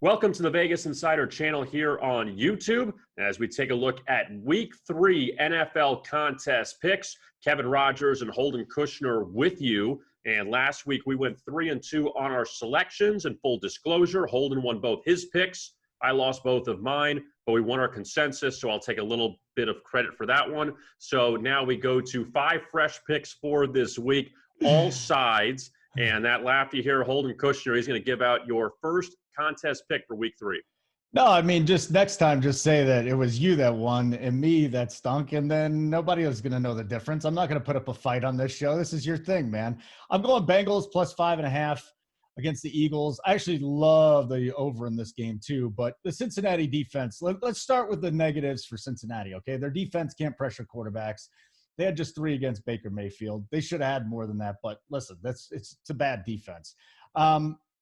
Welcome to the Vegas Insider channel here on YouTube. As we take a look at Week 3 NFL contest picks, Kevin Rogers and Holden Kushner with you. And last week we went 3-2 on our selections. And full disclosure, Holden won both his picks. I lost both of mine, but we won our consensus, so I'll take a little bit of credit for that one. So now we go to 5 fresh picks for this week, all sides. And that laugh you hear, Holden Kushner, he's going to give out your first contest pick for Week 3. No, I mean, just next time, just say that it was you that won and me that stunk, and then nobody is going to know the difference. I'm not going to put up a fight on this show. This is your thing, man. I'm going Bengals plus 5.5 against the Eagles. I actually love the over in this game too, but the Cincinnati defense, let's start with the negatives for Cincinnati, okay? Their defense can't pressure quarterbacks. They had just 3 against Baker Mayfield. They should have had more than that, but listen, it's a bad defense.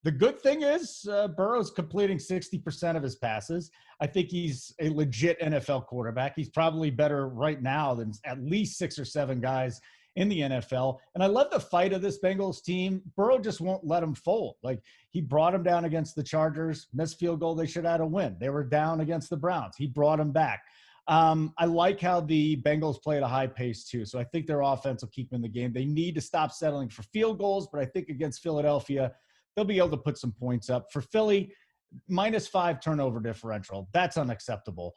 The good thing is Burrow's completing 60% of his passes. I think he's a legit NFL quarterback. He's probably better right now than at least 6 or 7 guys in the NFL. And I love the fight of this Bengals team. Burrow just won't let him fold. Like, he brought him down against the Chargers, missed field goal. They should have had a win. They were down against the Browns. He brought them back. I like how the Bengals play at a high pace too. So I think their offense will keep them in the game. They need to stop settling for field goals, but I think against Philadelphia, they'll be able to put some points up. For Philly, -5 turnover differential. That's unacceptable.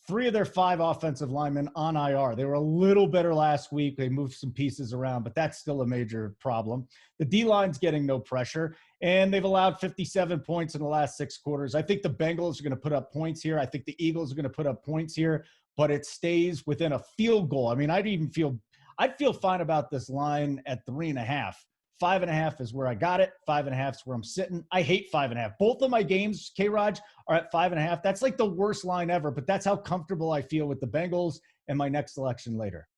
3 of their 5 offensive linemen on IR. They were a little better last week. They moved some pieces around, but that's still a major problem. The D-line's getting no pressure, and they've allowed 57 points in the last 6 quarters. I think the Bengals are going to put up points here. I think the Eagles are going to put up points here, but it stays within a field goal. I mean, I'd feel fine about this line at 3.5. 5.5 is where I got it. 5.5 is where I'm sitting. I hate 5.5. Both of my games, K-Raj, are at 5.5. That's like the worst line ever, but that's how comfortable I feel with the Bengals and my next selection later.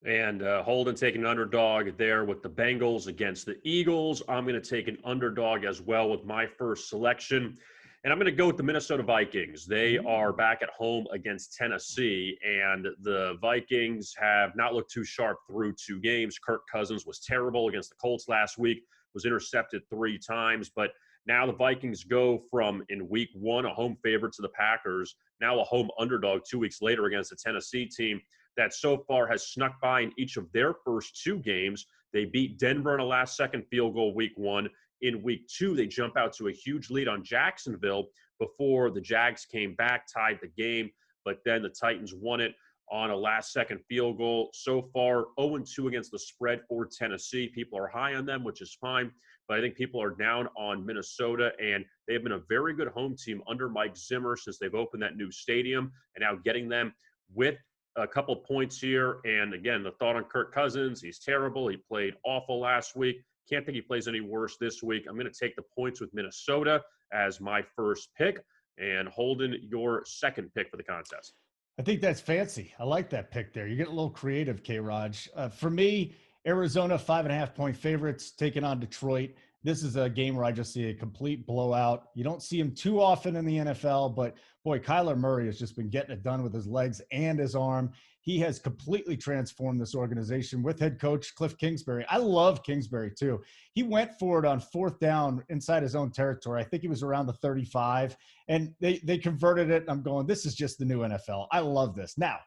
And Holden taking an underdog there with the Bengals against the Eagles. I'm going to take an underdog as well with my first selection. And I'm going to go with the Minnesota Vikings. They are back at home against Tennessee, and the Vikings have not looked too sharp through 2 games. Kirk Cousins was terrible against the Colts last week, was intercepted 3 times. But now the Vikings go from, in Week 1, a home favorite to the Packers, now a home underdog 2 weeks later against a Tennessee team that so far has snuck by in each of their first 2 games. They beat Denver in a last-second field goal Week 1. In Week 2, they jump out to a huge lead on Jacksonville before the Jags came back, tied the game, but then the Titans won it on a last-second field goal. So far, 0-2 against the spread for Tennessee. People are high on them, which is fine, but I think people are down on Minnesota, and they have been a very good home team under Mike Zimmer since they've opened that new stadium, and now getting them with a couple points here. And again, the thought on Kirk Cousins, he's terrible. He played awful last week. Can't think he plays any worse this week. I'm going to take the points with Minnesota as my first pick. And Holden, your second pick for the contest. I think that's fancy. I like that pick there. You get a little creative, K-Raj. For me, Arizona 5.5-point favorites taking on Detroit. This is a game where I just see a complete blowout. You don't see him too often in the NFL, but boy, Kyler Murray has just been getting it done with his legs and his arm. He has completely transformed this organization with head coach Cliff Kingsbury. I love Kingsbury too. He went for it on 4th down inside his own territory. I think he was around the 35, and they converted it. I'm going, this is just the new NFL. I love this. Now,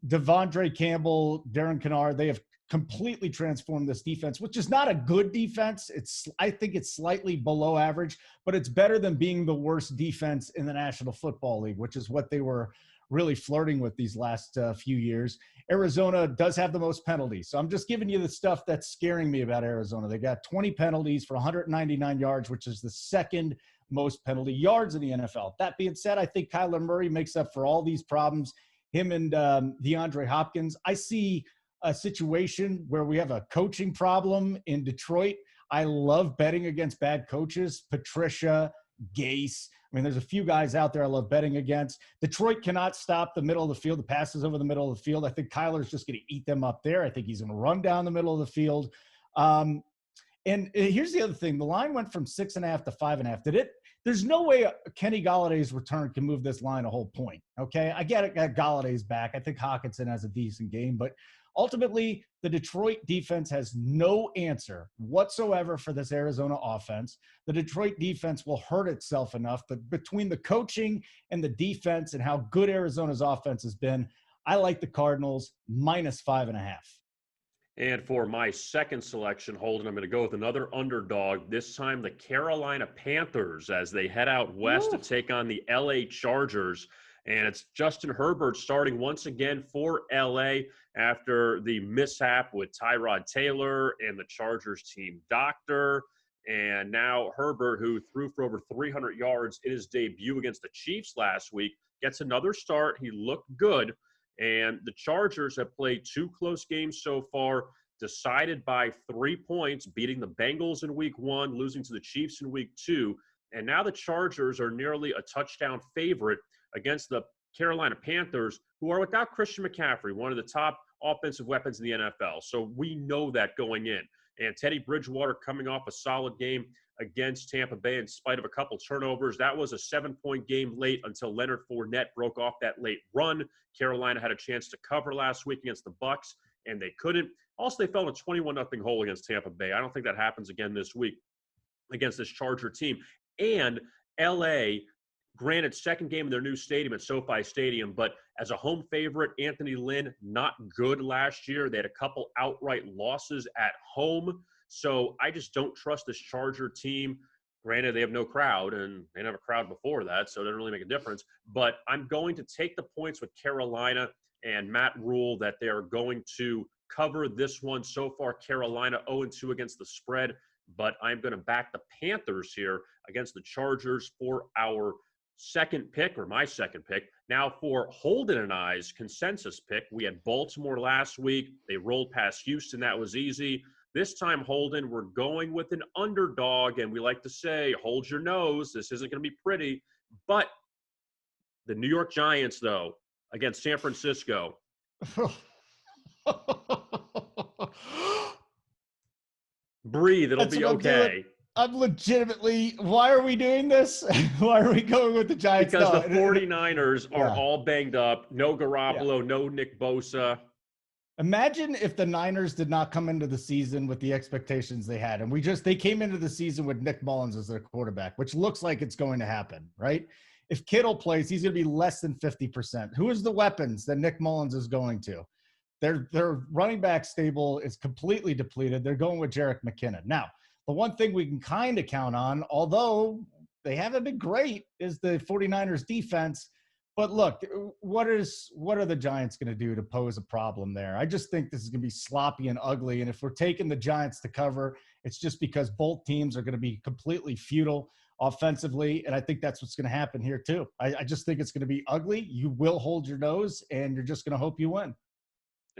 Devondre Campbell, Darren Kennard, they have completely transformed this defense, which is not a good defense. I think it's slightly below average, but it's better than being the worst defense in the National Football League, which is what they were really flirting with these last few years. Arizona does have the most penalties. So I'm just giving you the stuff that's scaring me about Arizona. They got 20 penalties for 199 yards, which is the 2nd most penalty yards in the NFL. That being said, I think Kyler Murray makes up for all these problems. Him and DeAndre Hopkins. I see a situation where we have a coaching problem in Detroit. I love betting against bad coaches. Patricia, Gase. I mean, there's a few guys out there I love betting against. Detroit cannot stop the middle of the field, the passes over the middle of the field. I think Kyler's just going to eat them up there. I think he's going to run down the middle of the field. And here's the other thing. The line went from 6.5 to 5.5. There's no way Kenny Galladay's return can move this line a whole point, okay? I get it. Galladay's back. I think Hawkinson has a decent game, but Ultimately, the Detroit defense has no answer whatsoever for this Arizona offense. The Detroit defense will hurt itself enough, but between the coaching and the defense and how good Arizona's offense has been, I like the Cardinals -5.5. And for my second selection, Holden, I'm going to go with another underdog, this time the Carolina Panthers, as they head out west to take on the LA Chargers. And it's Justin Herbert starting once again for LA after the mishap with Tyrod Taylor and the Chargers team doctor. And now Herbert, who threw for over 300 yards in his debut against the Chiefs last week, gets another start. He looked good. And the Chargers have played 2 close games so far, decided by 3 points, beating the Bengals in week 1, losing to the Chiefs in week 2. And now the Chargers are nearly a touchdown favorite against the Carolina Panthers, who are without Christian McCaffrey, one of the top offensive weapons in the NFL. So we know that going in. And Teddy Bridgewater coming off a solid game against Tampa Bay in spite of a couple turnovers. That was a 7-point game late until Leonard Fournette broke off that late run. Carolina had a chance to cover last week against the Bucs, and they couldn't. Also, they fell in a 21-0 hole against Tampa Bay. I don't think that happens again this week against this Charger team. And LA, granted, second game in their new stadium at SoFi Stadium, but as a home favorite, Anthony Lynn, not good last year. They had a couple outright losses at home. So I just don't trust this Charger team. Granted, they have no crowd, and they didn't have a crowd before that, so it doesn't really make a difference. But I'm going to take the points with Carolina and Matt Rule that they are going to cover this one. So far, Carolina 0-2 against the spread, but I'm going to back the Panthers here against the Chargers for our second pick, or my second pick. Now for Holden and I's consensus pick, we had Baltimore last week. They rolled past Houston. That was easy. This time, Holden, we're going with an underdog, and we like to say, hold your nose. This isn't going to be pretty. But the New York Giants, though, against San Francisco. Breathe. It'll be okay. I'm legitimately, why are we doing this? Why are we going with the Giants? Because the 49ers are all banged up. No Garoppolo, no Nick Bosa. Imagine if the Niners did not come into the season with the expectations they had. And they came into the season with Nick Mullins as their quarterback, which looks like it's going to happen, right? If Kittle plays, he's going to be less than 50%. Who is the weapons that Nick Mullins is going to? Their running back stable is completely depleted. They're going with Jerick McKinnon. Now, the one thing we can kind of count on, although they haven't been great, is the 49ers defense. But look, what are the Giants going to do to pose a problem there? I just think this is going to be sloppy and ugly. And if we're taking the Giants to cover, it's just because both teams are going to be completely futile offensively. And I think that's what's going to happen here too. I just think it's going to be ugly. You will hold your nose, and you're just going to hope you win.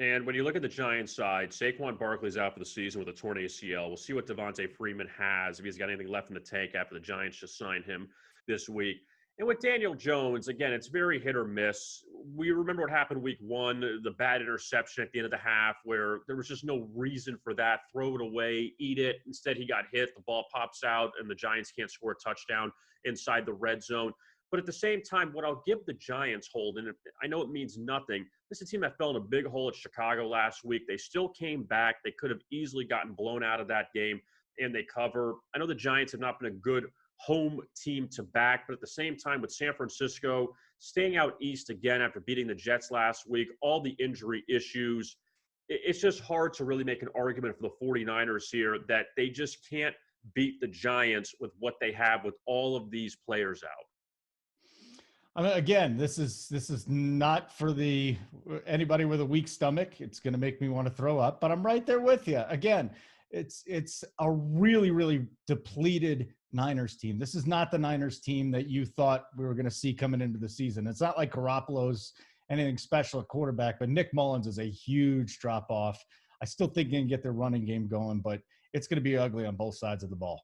And when you look at the Giants side, Saquon Barkley's out for the season with a torn ACL. We'll see what Devontae Freeman has, if he's got anything left in the tank after the Giants just signed him this week. And with Daniel Jones, again, it's very hit or miss. We remember what happened week 1, the bad interception at the end of the half where there was just no reason for that. Throw it away, eat it. Instead, he got hit. The ball pops out, and the Giants can't score a touchdown inside the red zone. But at the same time, what I'll give the Giants, Holden, I know it means nothing. This is a team that fell in a big hole at Chicago last week. They still came back. They could have easily gotten blown out of that game, and they cover. I know the Giants have not been a good home team to back, but at the same time with San Francisco staying out east again after beating the Jets last week, all the injury issues, it's just hard to really make an argument for the 49ers here that they just can't beat the Giants with what they have with all of these players out. I mean, again, this is not for anybody with a weak stomach. It's going to make me want to throw up, but I'm right there with you. Again, it's a really, really depleted Niners team. This is not the Niners team that you thought we were going to see coming into the season. It's not like Garoppolo's anything special at quarterback, but Nick Mullins is a huge drop off. I still think they can get their running game going, but it's going to be ugly on both sides of the ball.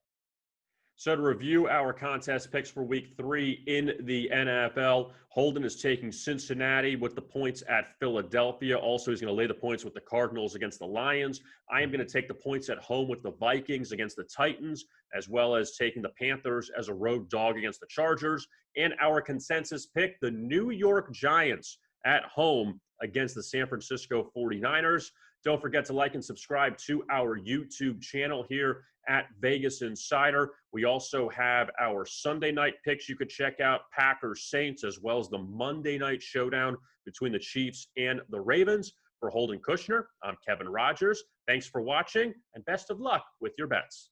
So to review our contest picks for week 3 in the NFL, Holden is taking Cincinnati with the points at Philadelphia. Also, he's going to lay the points with the Cardinals against the Lions. I am going to take the points at home with the Vikings against the Titans, as well as taking the Panthers as a road dog against the Chargers. And our consensus pick, the New York Giants at home against the San Francisco 49ers. Don't forget to like and subscribe to our YouTube channel here at Vegas Insider. We also have our Sunday night picks you could check out, Packers Saints, as well as the Monday night showdown between the Chiefs and the Ravens. For Holden Kushner, I'm Kevin Rogers. Thanks for watching, and best of luck with your bets.